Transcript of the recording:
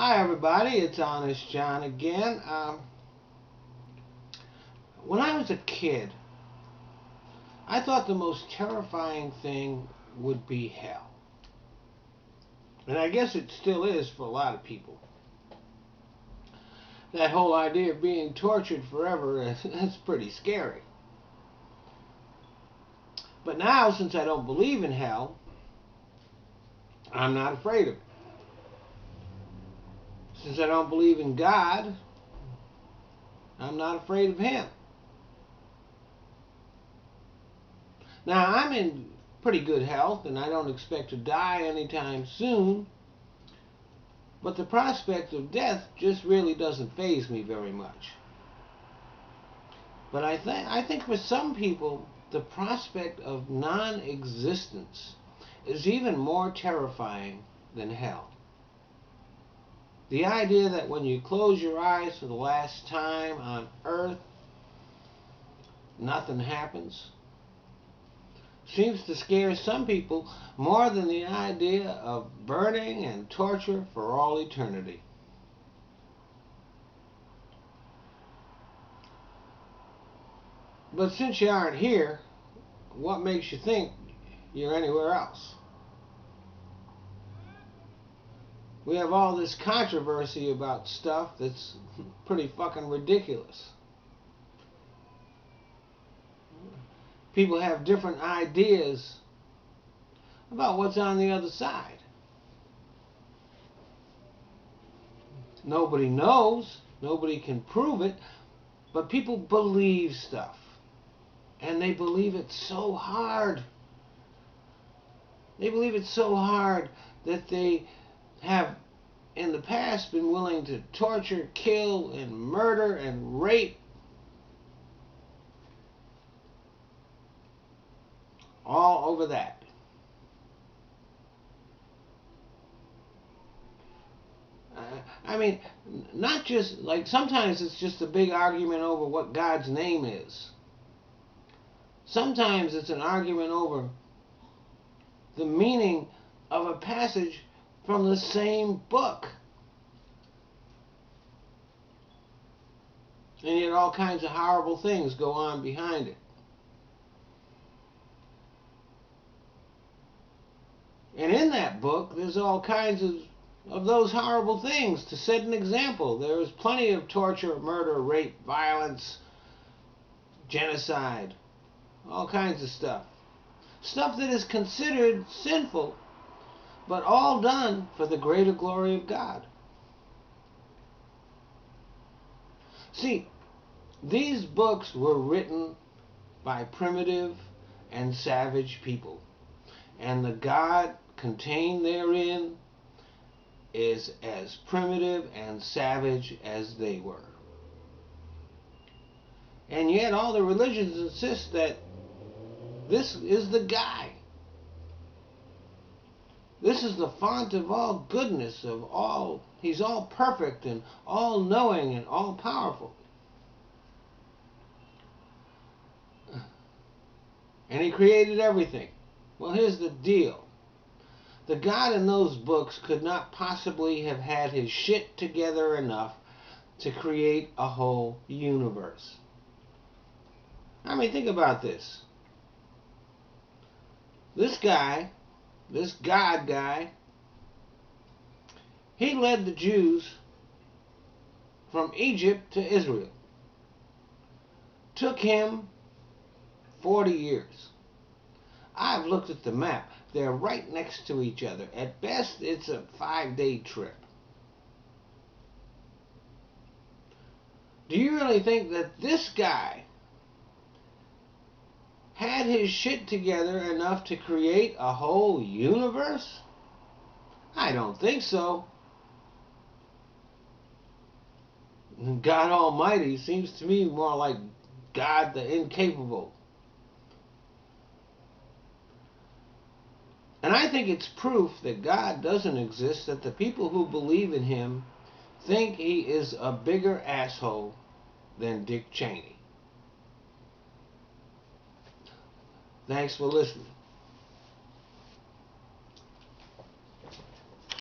Hi everybody, it's Honest John again. When I was a kid, I thought the most terrifying thing would be hell. And I guess it still is for a lot of people. That whole idea of being tortured forever, that's pretty scary. But now, since I don't believe in hell, I'm not afraid of it. Since I don't believe in God, I'm not afraid of Him. Now, I'm in pretty good health and I don't expect to die anytime soon, but the prospect of death just really doesn't faze me very much. But I think for some people, the prospect of non-existence is even more terrifying than hell. The idea that when you close your eyes for the last time on earth, nothing happens, seems to scare some people more than the idea of burning and torture for all eternity. But since you aren't here, what makes you think you're anywhere else? We have all this controversy about stuff that's pretty fucking ridiculous. People have different ideas about what's on the other side. Nobody knows, nobody can prove it, but people believe stuff. And they believe it so hard. They believe it so hard that they have in the past been willing to torture, kill, and murder and rape all over that. I mean, not just like sometimes it's just a big argument over what God's name is. Sometimes it's an argument over the meaning of a passage from the same book. And yet all kinds of horrible things go on behind it. And in that book, there's all kinds of those horrible things to set an example. There is plenty of torture, murder, rape, violence, genocide, all kinds of stuff. Stuff that is considered sinful, but all done for the greater glory of God. See, these books were written by primitive and savage people, and the God contained therein is as primitive and savage as they were. And yet all the religions insist that this is the guy. This is the font of all goodness, of all, he's all perfect and all knowing and all powerful. And he created everything. Well, here's the deal. The God in those books could not possibly have had his shit together enough to create a whole universe. I mean, think about this. This guy, this God guy, he led the Jews from Egypt to Israel. Took him 40 years. I've looked at the map. They're right next to each other. At best, it's a 5-day trip. Do you really think that this guy had his shit together enough to create a whole universe? I don't think so. God Almighty seems to me more like God the incapable. And I think it's proof that God doesn't exist that the people who believe in him think he is a bigger asshole than Dick Cheney. Thanks for listening.